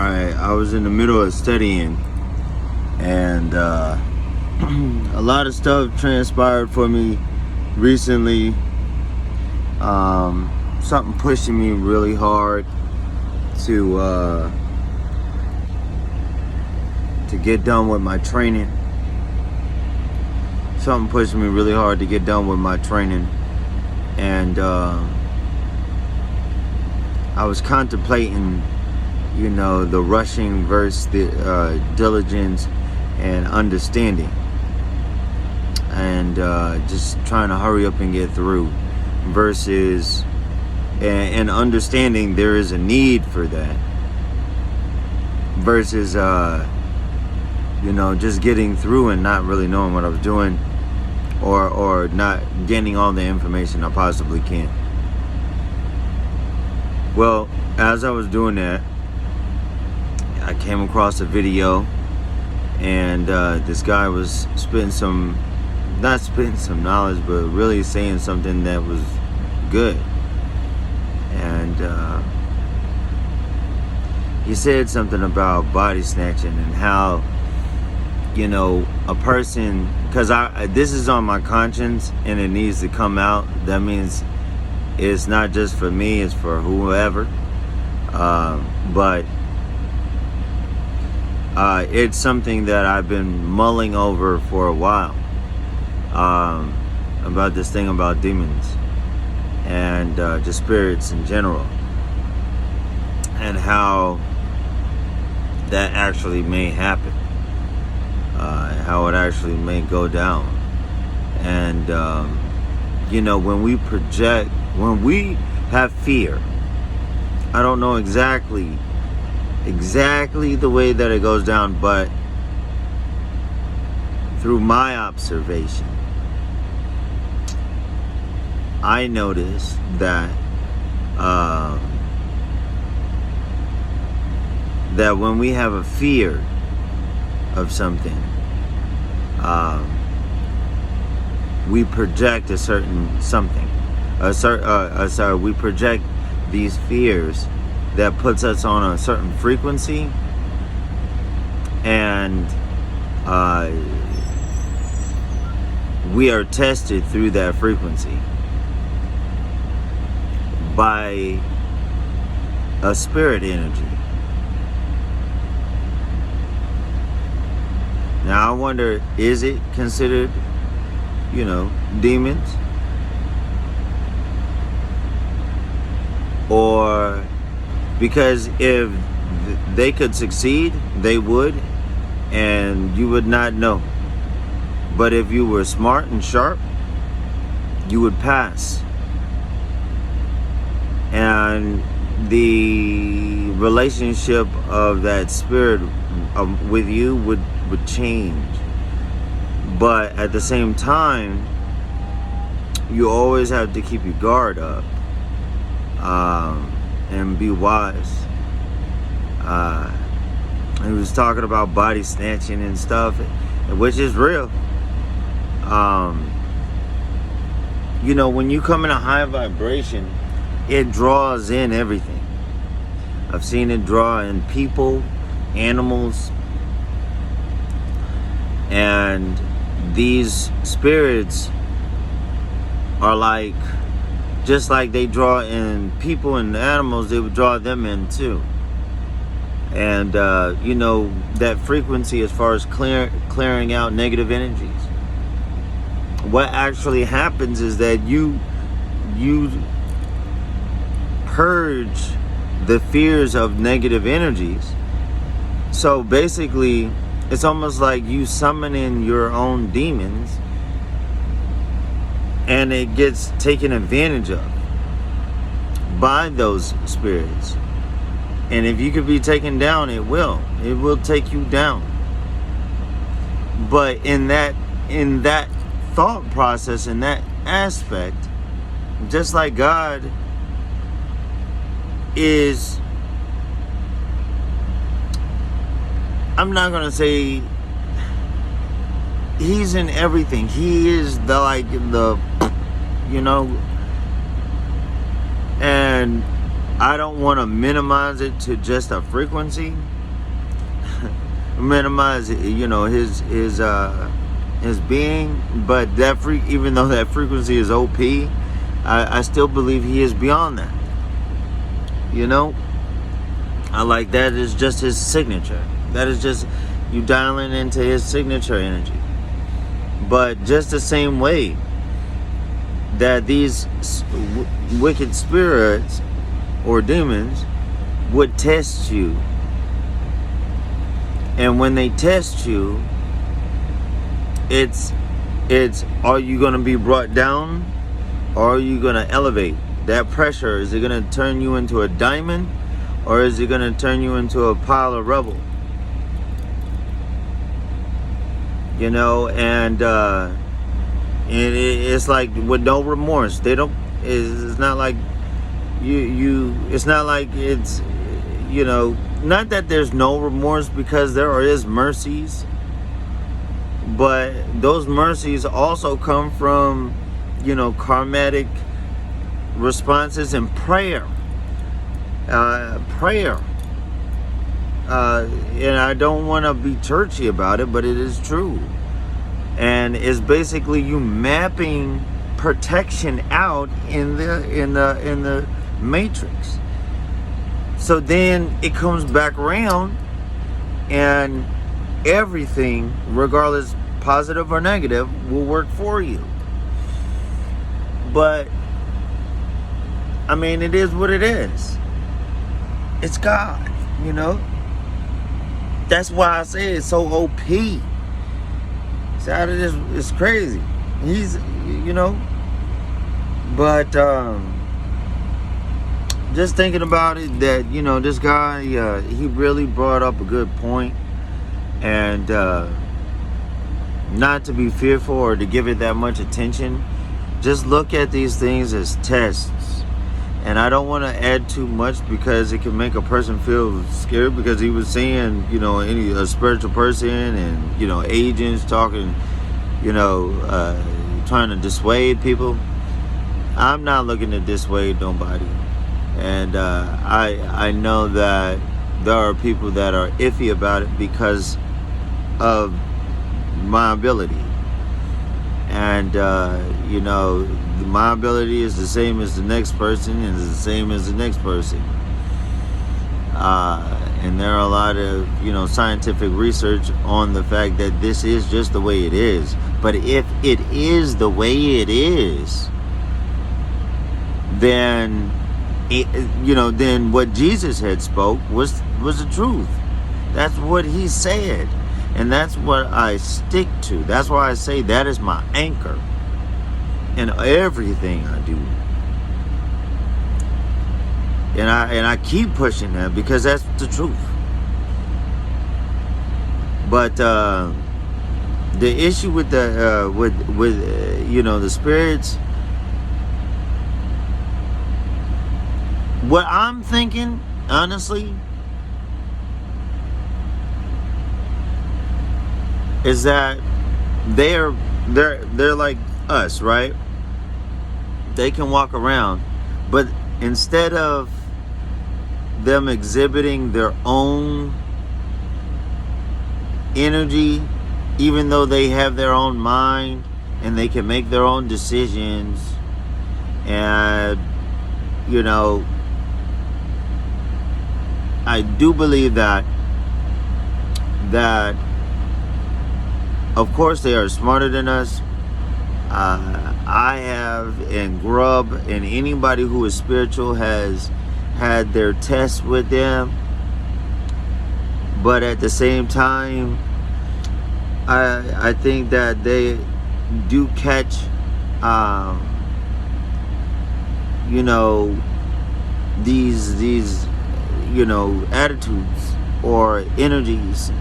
I was in the middle of studying, and a lot of stuff transpired for me recently. Something pushing me really hard to get done with my training. Something pushing me really hard to get done with my training, and I was contemplating, the rushing versus the diligence and understanding, and just trying to hurry up and get through, versus and understanding there is a need for that, versus just getting through and not really knowing what I was doing, or not getting all the information I possibly can. Well, as I was doing that, I came across a video, and this guy was not spitting some knowledge, but really saying something that was good. And he said something about body snatching and how, a person, because this is on my conscience and it needs to come out. That means it's not just for me, it's for whoever. But it's something that I've been mulling over for a while, about this thing about demons and just spirits in general, and how that actually may happen, how it actually may go down. And when we have fear, I don't know exactly the way that it goes down, but through my observation, I noticed that that when we have a fear of something, we project a certain something. We project these fears that puts us on a certain frequency, and we are tested through that frequency by a spirit energy. Now I wonder, is it considered, demons? Or, because if they could succeed, they would, and you would not know. But if you were smart and sharp, you would pass. And the relationship of that spirit with you would change. But at the same time, you always have to keep your guard up, and be wise. He was talking about body snatching and stuff, which is real. When you come in a high vibration, it draws in everything. I've seen it draw in people, animals, and these spirits are just like they draw in people and animals, they would draw them in too. And that frequency, as far as clearing out negative energies, what actually happens is that you purge the fears of negative energies. So basically, it's almost like you summon in your own demons, and it gets taken advantage of by those spirits. And if you could be taken down, it will take you down. But in that thought process, in that aspect, just like God is, I'm not gonna say he's in everything. He is and I don't want to minimize it to just a frequency. Minimize, his being, but that even though that frequency is OP, I still believe he is beyond that. I like that is just his signature. That is just you dialing into his signature energy. But just the same way that these wicked spirits or demons would test you. And when they test you, it's are you going to be brought down or are you going to elevate? That pressure, is it going to turn you into a diamond or is it going to turn you into a pile of rubble? And it's like with no remorse. They don't. It's not like you. It's not like it's. Not that there's no remorse, because there is mercies. But those mercies also come from, karmatic responses and prayer. Prayer. And I don't want to be churchy about it, but it is true. And it's basically you mapping protection out in the matrix. So then it comes back around, and everything, regardless positive or negative, will work for you. But it is what it is. It's God, That's why I say it's so OP. It's out of this. It's crazy. He's, but just thinking about it, that this guy, he really brought up a good point, and not to be fearful or to give it that much attention. Just look at these things as tests. And I don't want to add too much, because it can make a person feel scared, because he was saying, a spiritual person and, agents talking, trying to dissuade people. I'm not looking to dissuade nobody. And I know that there are people that are iffy about it because of my ability. And, my ability is the same as the next person, and is the same as the next person. And there are a lot of, scientific research on the fact that this is just the way it is. But if it is the way it is, then, then what Jesus had spoke was the truth. That's what he said. And that's what I stick to. That's why I say that is my anchor in everything I do. And I keep pushing that, because that's the truth. But the issue with the the spirits, what I'm thinking, honestly, is that they're like us, right? They can walk around, but instead of them exhibiting their own energy, even though they have their own mind and they can make their own decisions, and I do believe that of course they are smarter than us. I have, and Grub, and anybody who is spiritual has had their tests with them. But at the same time, I think that they do catch, these attitudes or energies.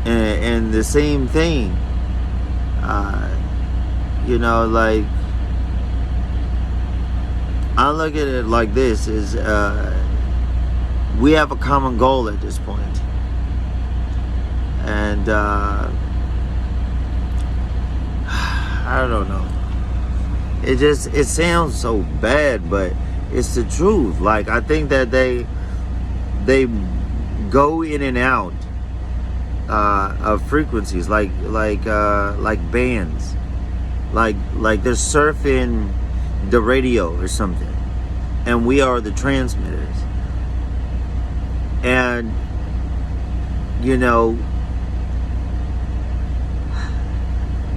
And the same thing, like, I look at it like this, is we have a common goal at this point. And I don't know. it sounds so bad, but it's the truth. Like, I think that they go in and out of frequencies, like bands, like they're surfing the radio or something, and we are the transmitters. And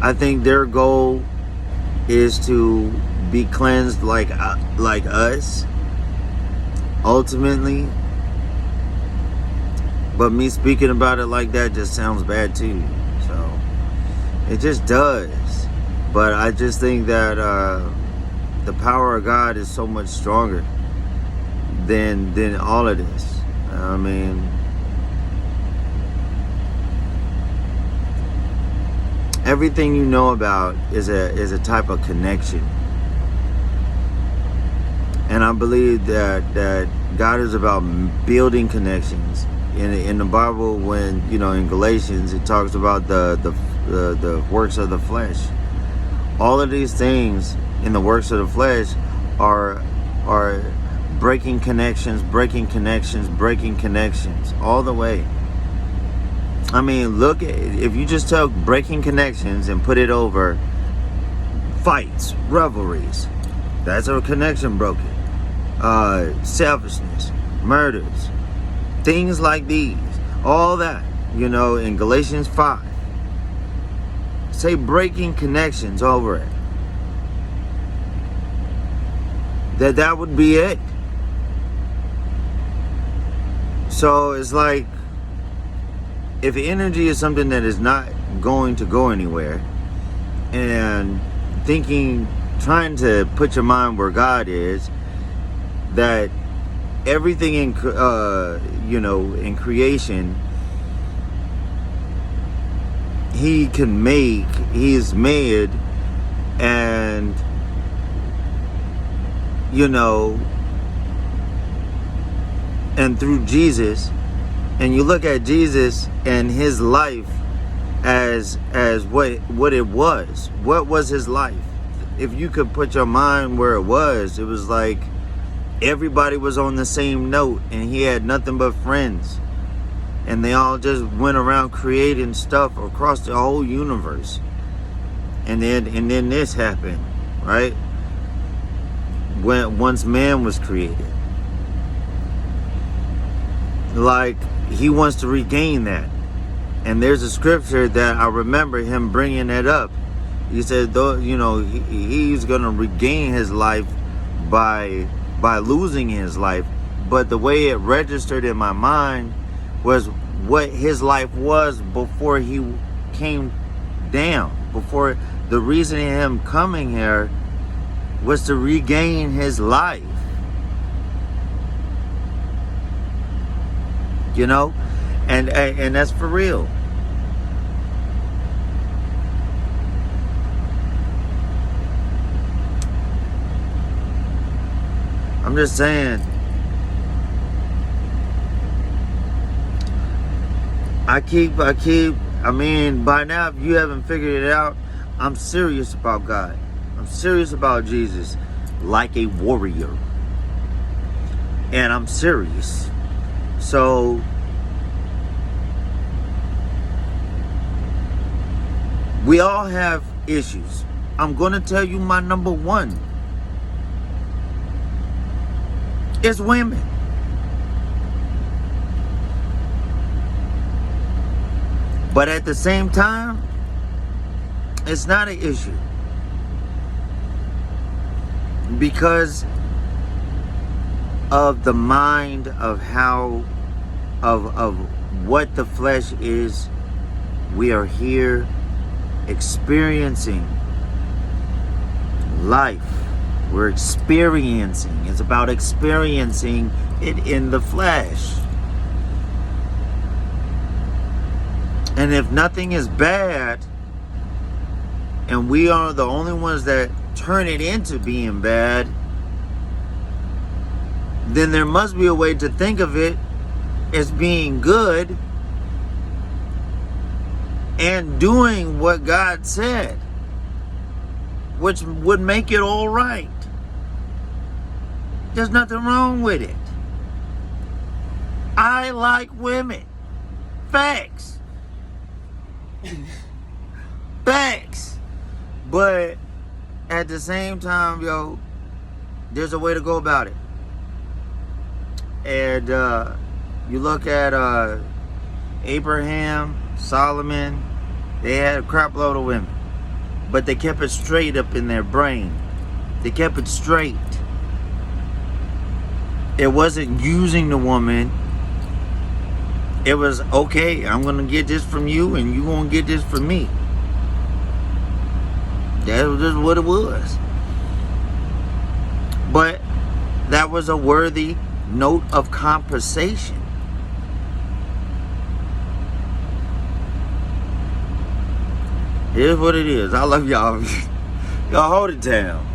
I think their goal is to be cleansed like us, ultimately. But me speaking about it like that just sounds bad too. So it just does. But I just think that the power of God is so much stronger than all of this. I mean, everything you know about is a type of connection. And I believe that God is about building connections. In the Bible, when in Galatians, it talks about the works of the flesh. All of these things in the works of the flesh are breaking connections all the way. I mean, look, if you just took breaking connections and put it over fights, rivalries, that's a connection broken. Selfishness, murders, things like these, all that, in Galatians 5. Say breaking connections over it. That would be it. So it's like, if energy is something that is not going to go anywhere, and trying to put your mind where God is, that everything in creation He is made, and and through Jesus, and you look at Jesus and His life as what it was. What was His life? If you could put your mind where it was like everybody was on the same note, and He had nothing but friends, and they all just went around creating stuff across the whole universe. And then this happened, right? Once man was created, like He wants to regain that. And there's a scripture that I remember Him bringing that up. He said, though, He's gonna regain His life by losing His life. But the way it registered in my mind was what His life was before He came down. Before, the reason of Him coming here was to regain His life. And that's for real. I'm just saying, I mean, by now, if you haven't figured it out, I'm serious about God. I'm serious about Jesus, like a warrior. And I'm serious. So, we all have issues. I'm going to tell you my number one. It's women. But at the same time, it's not an issue. Because of the mind of how, of what the flesh is. We are here experiencing life. We're experiencing. It's about experiencing it in the flesh. And if nothing is bad, and we are the only ones that turn it into being bad, then there must be a way to think of it as being good and doing what God said. which would make it all right. There's nothing wrong with it. I like women. Facts. Facts. But at the same time, yo, there's a way to go about it. And you look at Abraham, Solomon, they had a crap load of women. But they kept it straight up in their brain. They kept it straight. It wasn't using the woman. It was, okay, I'm going to get this from you and you're going to get this from me. That was just what it was. But that was a worthy note of conversation. Here's what it is. I love y'all. Y'all hold it down.